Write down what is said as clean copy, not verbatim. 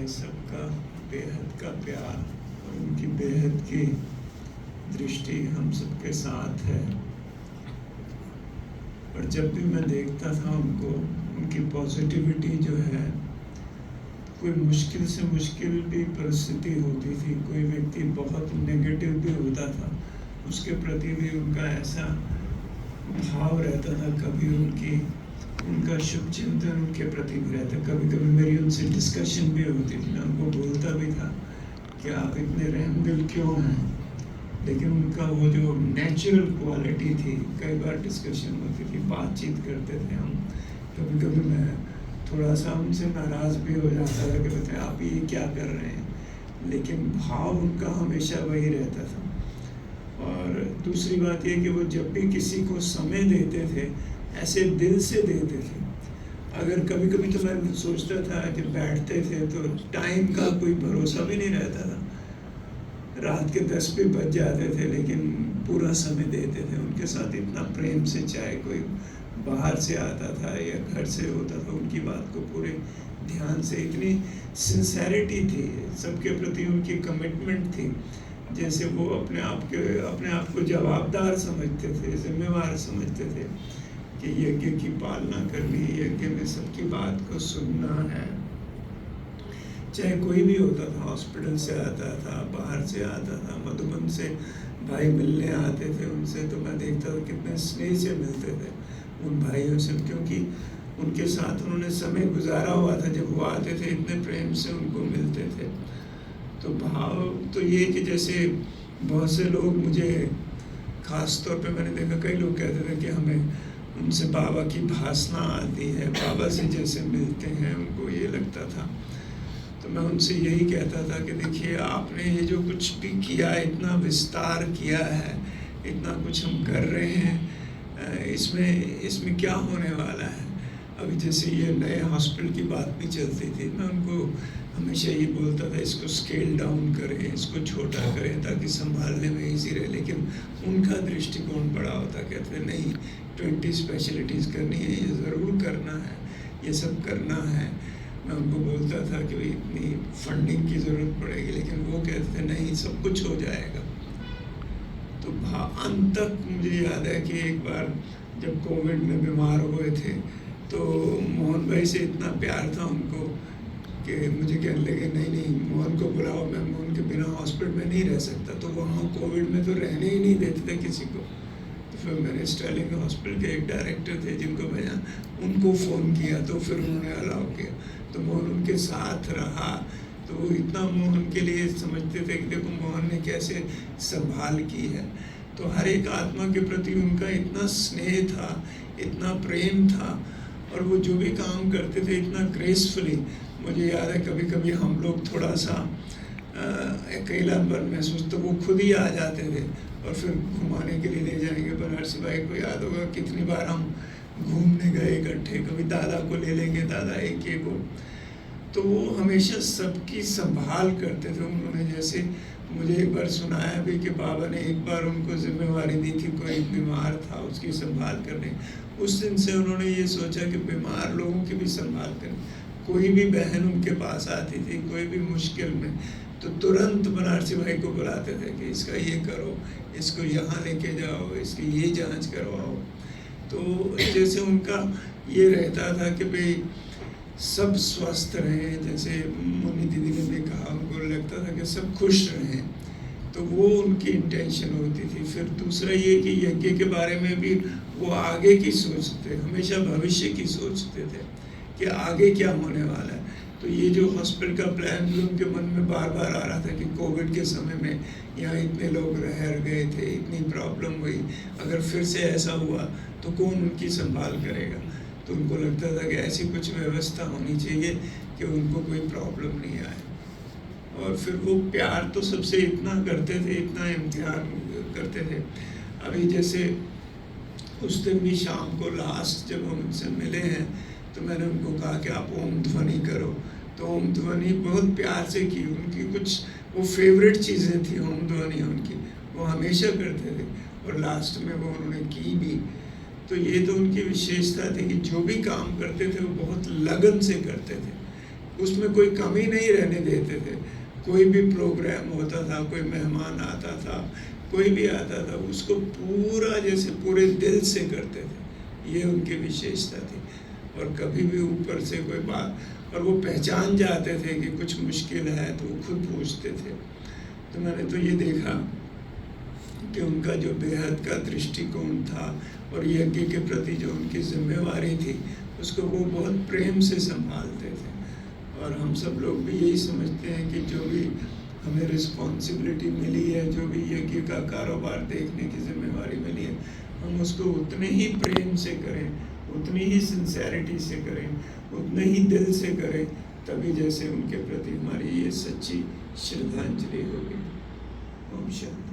भाई सबका बेहद का प्यार और उनकी बेहद की दृष्टि हम सबके साथ है। और जब भी मैं देखता था उनको, उनकी पॉजिटिविटी जो है, कोई मुश्किल से मुश्किल भी परिस्थिति होती थी, कोई व्यक्ति बहुत नेगेटिव भी होता था, उसके प्रति भी उनका ऐसा भाव रहता था। कभी उनका शुभ चिंतन उनके प्रति भी रहता। कभी कभी मेरी उनसे डिस्कशन भी होती थी, मैं उनको बोलता भी था कि आप इतने रहमदिल क्यों हैं, लेकिन उनका वो जो नेचुरल क्वालिटी थी, कई बार डिस्कशन होती थी, बातचीत करते थे हम। कभी कभी मैं थोड़ा सा उनसे नाराज़ भी हो जाता था कि बताए आप ये क्या कर रहे हैं, लेकिन भाव उनका हमेशा वही रहता था। और दूसरी बात ये कि वो जब भी किसी को समय देते थे, ऐसे दिल से देते थे। अगर कभी कभी तो मैं सोचता था कि बैठते थे तो टाइम का कोई भरोसा भी नहीं रहता था, रात के 10 भी बज जाते थे, लेकिन पूरा समय देते थे उनके साथ इतना प्रेम से। चाहे कोई बाहर से आता था या घर से होता था, उनकी बात को पूरे ध्यान से, इतनी सिंसेरिटी थी सबके प्रति, उनकी कमिटमेंट थी। जैसे वो अपने आप को जवाबदार समझते थे, जिम्मेवार समझते थे कि यज्ञ की पालना करनी, यज्ञ में सबकी बात को सुनना है। चाहे कोई भी होता था, हॉस्पिटल से आता था, बाहर से आता था, मधुबन से भाई मिलने आते थे, उनसे तो मैं देखता था कितने स्नेह से मिलते थे उन भाइयों से, क्योंकि उनके साथ उन्होंने समय गुजारा हुआ था। जब वो आते थे इतने प्रेम से उनको मिलते थे। तो भाव तो ये कि जैसे बहुत से लोग, मुझे ख़ास तौर पे मैंने देखा, कई लोग कहते थे कि हमें उनसे बाबा की भासना आती है, बाबा से जैसे मिलते हैं, उनको ये लगता था। तो मैं उनसे यही कहता था कि देखिए, आपने ये जो कुछ भी किया, इतना विस्तार किया है, इतना कुछ हम कर रहे हैं, इसमें क्या होने वाला है। अभी जैसे ये नए हॉस्पिटल की बात भी चलती थी, मैं उनको हमेशा ये बोलता था इसको स्केल डाउन करें, इसको छोटा करें ताकि संभालने में ईजी रहे। लेकिन उनका दृष्टिकोण बड़ा होता, कहते हैं नहीं, 20 स्पेशलिटीज़ करनी है, ये ज़रूर करना है, ये सब करना है। मैं उनको बोलता था कि भाई इतनी फंडिंग की ज़रूरत पड़ेगी, लेकिन वो कहते थे नहीं, सब कुछ हो जाएगा। तो अंत तक मुझे याद है कि एक बार जब कोविड में बीमार हुए थे, तो मोहन भाई से इतना प्यार था उनको कि मुझे कहने लगे नहीं मोहन को बुलाओ, मैं मोहन के बिना हॉस्पिटल में नहीं रह सकता। तो वहाँ कोविड में तो रहने ही नहीं देते थे किसी को। तो फिर मैंने स्टार्लिंग हॉस्पिटल के एक डायरेक्टर थे जिनको भेजा, उनको फ़ोन किया, तो फिर उन्होंने अलाउ किया। तो मोहन उनके साथ रहा। तो वो इतना मोहन के लिए समझते थे कि देखो मोहन ने कैसे संभाल की है। तो हर एक आत्मा के प्रति उनका इतना स्नेह था, इतना प्रेम था, और वो जो भी काम करते थे इतना ग्रेसफुली। मुझे याद है कभी कभी हम लोग थोड़ा सा अकेलापन महसूस, तो वो खुद ही आ जाते थे और फिर घुमाने के लिए ले जाएंगे। बनारसी भाई को याद होगा कितनी बार हम घूमने गए इकट्ठे, कभी दादा को ले लेंगे, दादा एक को। तो वो हमेशा सबकी संभाल करते थे उन्होंने। जैसे मुझे एक बार सुनाया भी कि बाबा ने एक बार उनको जिम्मेवारी दी थी, कोई बीमार था, उसकी संभाल करने। उस दिन से उन्होंने ये सोचा कि बीमार लोगों की भी संभाल करें। कोई भी बहन उनके पास आती थी, कोई भी मुश्किल में, तो तुरंत बनारसी भाई को बुलाते थे कि इसका ये करो, इसको यहाँ लेके जाओ, इसकी ये जांच करवाओ। तो जैसे उनका ये रहता था कि भाई सब स्वस्थ रहें, जैसे मोनी दीदी ने भी कहा, उनको लगता था कि सब खुश रहें। तो वो उनकी इंटेंशन होती थी। फिर दूसरा ये कि यज्ञ के बारे में भी वो आगे की सोचते, हमेशा भविष्य की सोचते थे कि आगे क्या होने वाला है। तो ये जो हॉस्पिटल का प्लान भी उनके मन में बार बार आ रहा था कि कोविड के समय में यहाँ इतने लोग रह गए थे, इतनी प्रॉब्लम हुई, अगर फिर से ऐसा हुआ तो कौन उनकी संभाल करेगा। तो उनको लगता था कि ऐसी कुछ व्यवस्था होनी चाहिए कि उनको कोई प्रॉब्लम नहीं आए। और फिर वो प्यार तो सबसे इतना करते थे, इतना इम्तिहान करते थे। अभी जैसे उस दिन भी शाम को लास्ट जब हम उनसे मिले हैं, तो मैंने उनको कहा कि आप ओम ध्वनि करो। तो ओम ध्वनि बहुत प्यार से की। उनकी कुछ वो फेवरेट चीज़ें थी ओम ध्वनि उनकी, वो हमेशा करते थे, और लास्ट में वो उन्होंने की भी। तो ये तो उनकी विशेषता थी कि जो भी काम करते थे वो बहुत लगन से करते थे। उसमें कोई कमी नहीं रहने देते थे। कोई भी प्रोग्राम होता था, कोई मेहमान आता था, कोई भी आता था, उसको पूरा जैसे पूरे दिल से करते थे। ये उनकी विशेषता थी। और कभी भी ऊपर से कोई बात, और वो पहचान जाते थे कि कुछ मुश्किल है तो वो खुद पूछते थे। तो मैंने तो ये देखा कि उनका जो बेहद का दृष्टिकोण था और यज्ञ के प्रति जो उनकी जिम्मेवारी थी, उसको वो बहुत प्रेम से संभालते थे। और हम सब लोग भी यही समझते हैं कि जो भी हमें रिस्पॉन्सिबिलिटी मिली है, जो भी यज्ञ का कारोबार देखने की जिम्मेवारी मिली है, हम उसको उतने ही प्रेम से करें, उतनी ही सिंसेरिटी से करें, उतने ही दिल से करें, तभी जैसे उनके प्रति हमारी ये सच्ची श्रद्धांजलि होगी। ओम शांति।